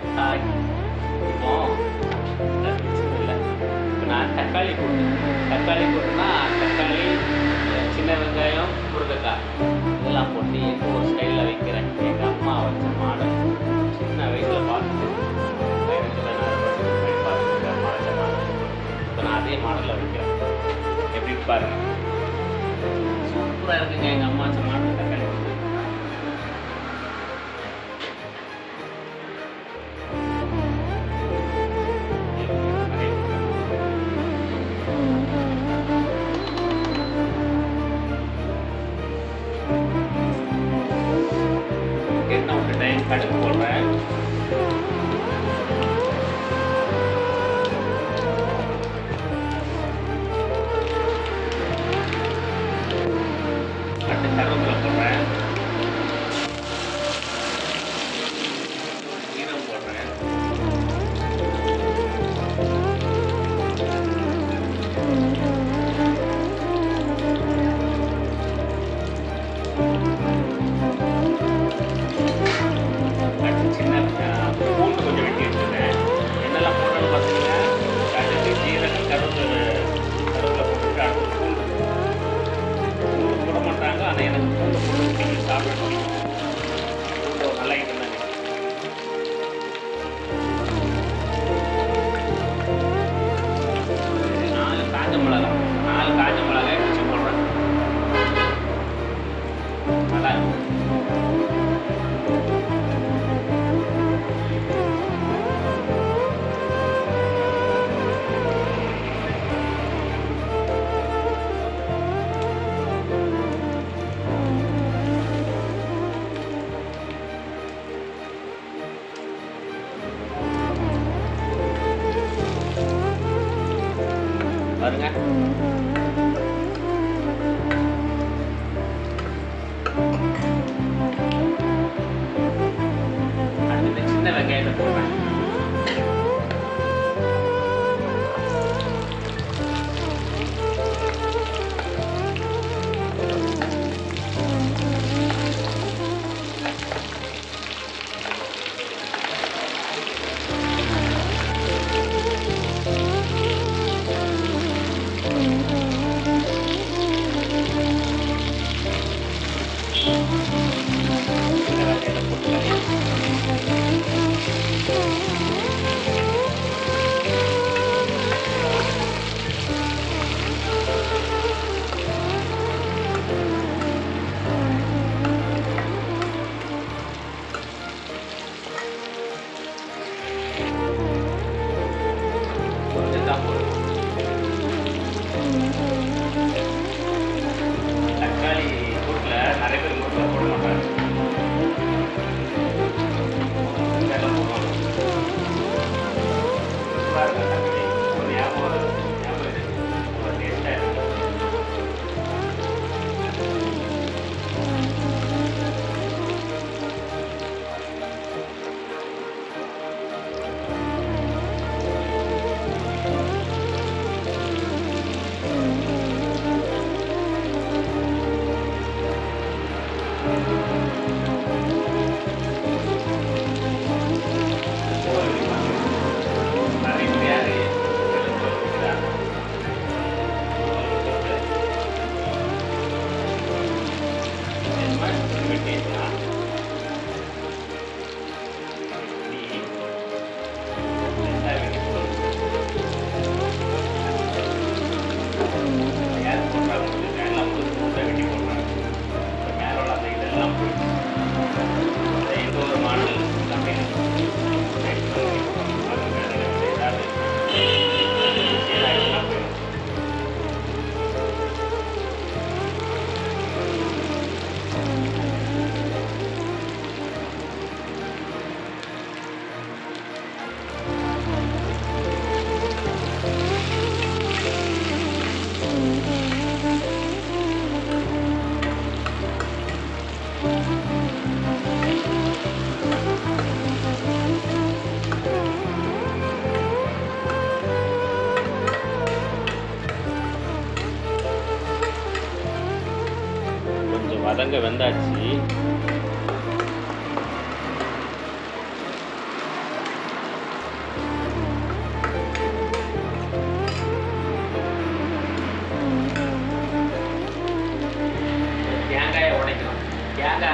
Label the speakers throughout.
Speaker 1: Hi. இப்போ kitchen இல்லை. இப்போ நான் தக்காளி போட்டுன்னா தக்காளி, சின்ன வெங்காயம், முருங்கைக்காய் இதெல்லாம் போட்டு இப்போ ஒரு ஸ்டைலில் வைக்கிறேன். எங்கள் அம்மா வச்ச மாடல் சின்ன வயசில் பார்த்துட்டு 15 பார்த்துட்டு அம்மா வச்ச மாடல். இப்போ நான் அதே மாடலில் வைக்கிறேன். எப்படி பாருங்கள், சூப்பராக இருக்குங்க. எங்கள் அம்மா வச்ச மாடல் தக்காளி போட்டு கடுகு போடுறேன். அடுத்து கருவேப்பிலை போடுறேன். சீரகம் போடுறேன். பூண்டு கொஞ்சம் வெட்டி வச்சுருக்கேன். என்னெல்லாம் போடணும்னு பார்த்தீங்கன்னா கடுகு, சீரகம், கருவேப்பிலை போட்டுட்டு அடுத்து பூண்டு போட மாட்டாங்க. ஆனால் எனக்கு பூண்டு போட்டு நீங்கள் சாப்பிடணும். பூண்டு நல்லா இருந்தாங்க. நாலு காஞ்ச மிளகாய் வச்சு போடுறேன். நல்லா இருக்கும். பாருங்க, அடுத்து சின்ன வெங்காயத்தை போடுறேன். தக்காளி கூட்டில் நிறைய பேர் முருங்கை போட மாட்டாங்க. தக்காளி ஒரு ஞாபகம் ஒரு டேஸ்டாக இருக்கும். வதங்க வெந்தாச்சு.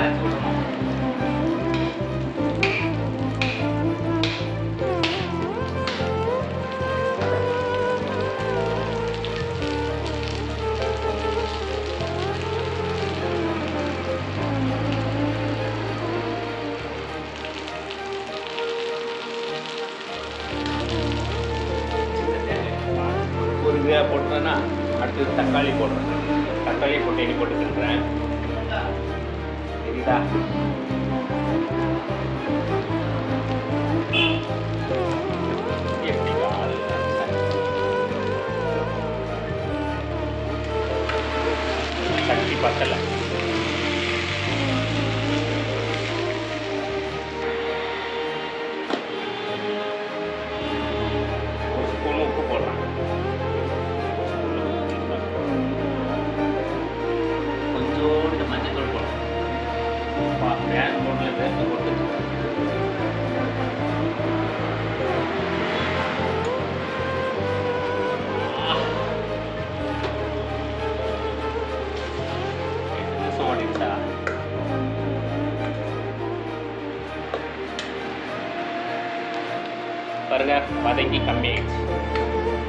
Speaker 1: அரைச்சி விடணும். பொறுமையாக போட்டுறேன்னா அடுத்தது தக்காளி போடுறேன். தக்காளி போட்டு எண்ணி போட்டுக்கிறேன். சரிதா? எப்படி கால் சக்தி பத்தலை. ஒரு ஸ்பூன் உப்பு போடுறேன். கொஞ்சோண்டு மஞ்சள் போடுறேன். வேறு போடல, வேறு போட்டு ஓடிச்சா. பாருங்க, வதக்கி கம்மியாயிடுச்சு.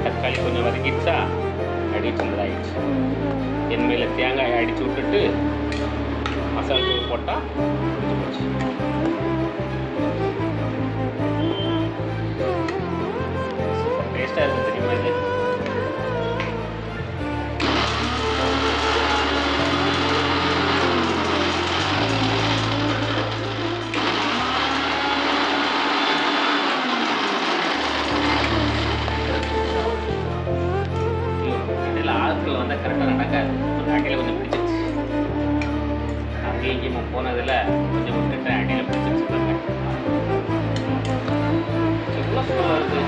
Speaker 1: தக்காளி கொஞ்சம் வதக்கிடுச்சா, அடிச்சுதாயிடுச்சு. எண்ணெயில் தேங்காய் அடித்து விட்டுட்டு மசாலா தூள் போட்டால் முடிஞ்சு போச்சு. சூப்பர் டேஸ்ட்டாக இருக்குது தெரியுமா இது? ஆளுக்கள் வந்தால் கரெக்டாக நடக்காது. ஒரு அடியில் கொஞ்சம் பிடிச்சிருச்சு. அங்கேயும் இங்கேயும் போனதில் கொஞ்சம் விட்டுட்டு அடியில் பிடிச்சிருச்சு. பாருங்க, எவ்வளோ சூப்பராக இருக்குது.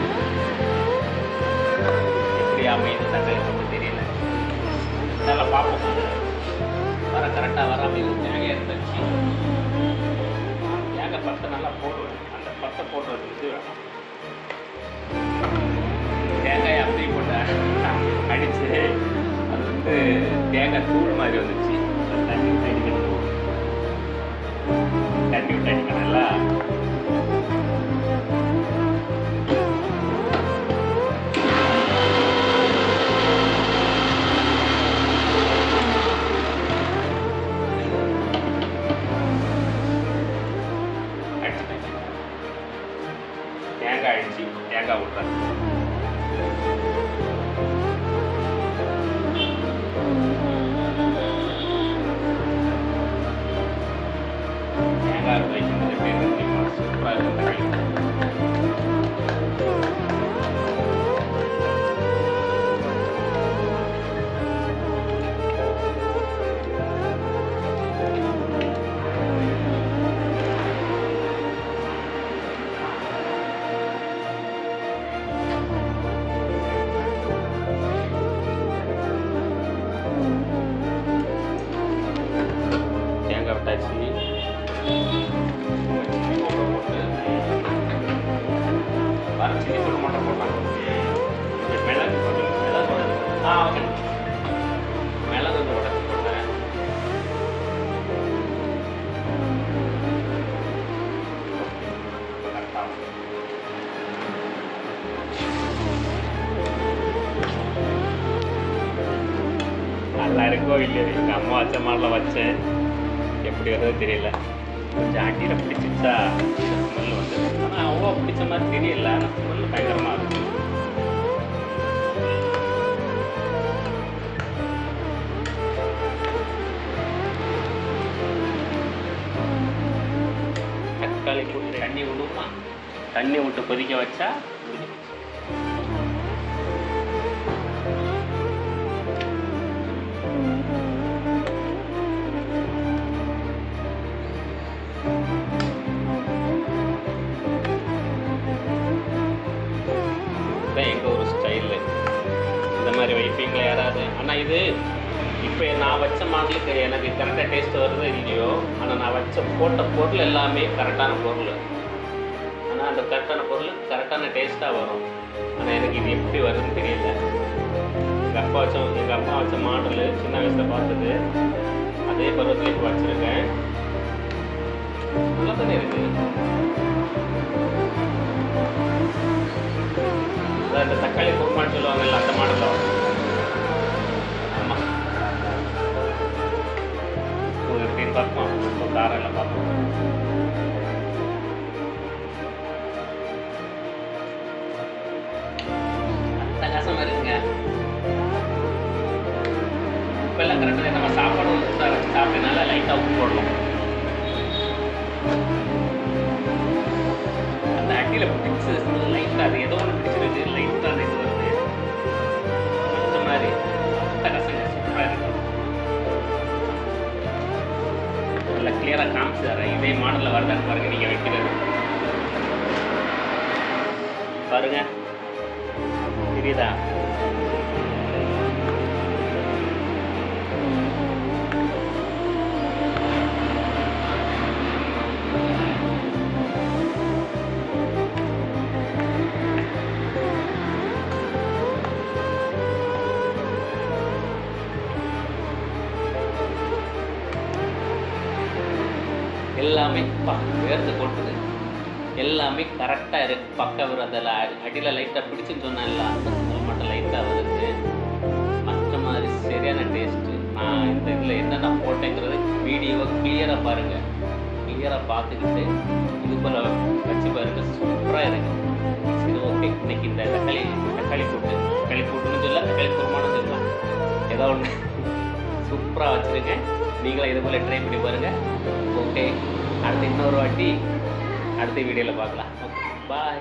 Speaker 1: எப்படி அமையுது தக்காளி போட்டு தெரியல. நல்லா பார்ப்போம். வர கரெக்டாக வர அமையுது. தேங்காய் இருந்துச்சு. தேங்காய் பத்தை நல்லா போடுவேன். அந்த பத்தை போடுறது இது வேணும். தேங்காய் அப்படி போட்டு அடிச்சு அது வந்து தேங்காய் தூள் மாதிரி வந்துச்சு. தண்ணி விட்டு அடிக்கணும். தண்ணி விட்டு அடிக்கணும்ல. தேங்காய் அடிச்சு தேங்காய் விட்டுறேன். தேங்காய் வைக்கும்போது எப்படி இருக்கு? சூப்பராக இருக்கும். தேங்காய் விட்டாச்சு. சில்லி தூள் மட்டும் போட்டாங்க. மிளகு போட்டு மிளகு ஓகே. மிளகு உடச்சி போட்டேன். நல்லா இருக்கோ இல்லையோ, எங்கள் அம்மா வச்ச மாதிரிலாம் வச்சேன். எப்படி வருது தெரியல. கொஞ்சம் அடியில் பிடிச்சிச்சா ஸ்மெல் வந்து. ஆனால் அவ்வளோ பிடிச்ச மாதிரி தெரியல. ஆனால் ஸ்மெல் பயங்கரமாக இருக்கும். தக்காளி போட்டு தண்ணி விடுமா? தண்ணி விட்டு கொதிக்க வச்சா முடிஞ்சு. எங்கள் ஒரு ஸ்டைலு இந்த மாதிரி வைப்பீங்களா யாராவது? ஆனால் இது இப்போ நான் வச்ச மாடலுக்கு எனக்கு கரெக்டாக டேஸ்ட் வருது இல்லையோ, ஆனால் நான் போட்ட பொருள் எல்லாமே கரெக்டான பொருள். ஆனால் அந்த கரெக்டான பொருள் கரெக்டான டேஸ்ட்டாக வரும். ஆனால் எனக்கு இது எப்படி வருதுன்னு தெரியல. எங்கள் அப்பா வச்ச மாடலு சின்ன வயசில் பார்த்தது அதே பருவத்தில் இப்போ வச்சுருக்கேன். நல்லா தானே இருக்கு. அதான் இந்த தக்காளி குருமான்னு சொல்லுவாங்கல்ல, அந்த மாடலில் வரும். ஆமாம், எப்படின்னு பார்ப்போம். காரம் எல்லாம் பார்ப்போம். அட்டகாசமாக இருக்குங்க. இப்போல்லாம் கரெக்டாக நம்ம சாப்பாடு சூடாக வச்சு சாப்பிட்டனால லைட்டாக உப்பு போடணும். அந்த அடியில் பிடிச்சி லைட்டாக அது ஏதோ ஒன்று பிடிச்சிருக்கு, லைட்டாக அது இது வருது அந்த மாதிரி. அட்டகாசங்க, சூப்பராக இருக்கு. நல்லா கிளியராக காமிச்சு தரேன். இதே மாடலில் வருதான்னு பாருங்கள். நீங்கள் வைக்கிறது பாருங்க, தெரியுதா? எல்லாமே வேர்த்து கொட்டுது. எல்லாமே கரெக்டாக இருக்குது. பக்கம் வரும். அதில் அடியில் லைட்டாக பிடிச்சுன்னு சொன்னேன்ல, அந்த ஸ்மெல் மட்டும் லைட்டாக வருது. மற்ற மாதிரி சரியான டேஸ்ட்டு. நான் இந்த இதில் என்னென்ன போட்டேங்கிறது வீடியோவை கிளியராக பாருங்கள். கிளியராக பார்த்துக்கிட்டு இது போல் வச்சு பாருங்கள். சூப்பராக இருக்குது. சரி, ஓகே. இன்னைக்கு இந்த தக்காளி கூட்டுன்னு சொல்லலாம், தக்காளி குருமான்னு சொல்லலாம், ஏதோ ஒன்று சூப்பராக வச்சுருக்கேன். நீங்களும் இது போல் ட்ரை பண்ணி பாருங்கள். ஓகே, அடுத்து இன்னொரு வாட்டி அடுத்த வீடியோவில் பார்க்கலாம். ஓகே, பாய்.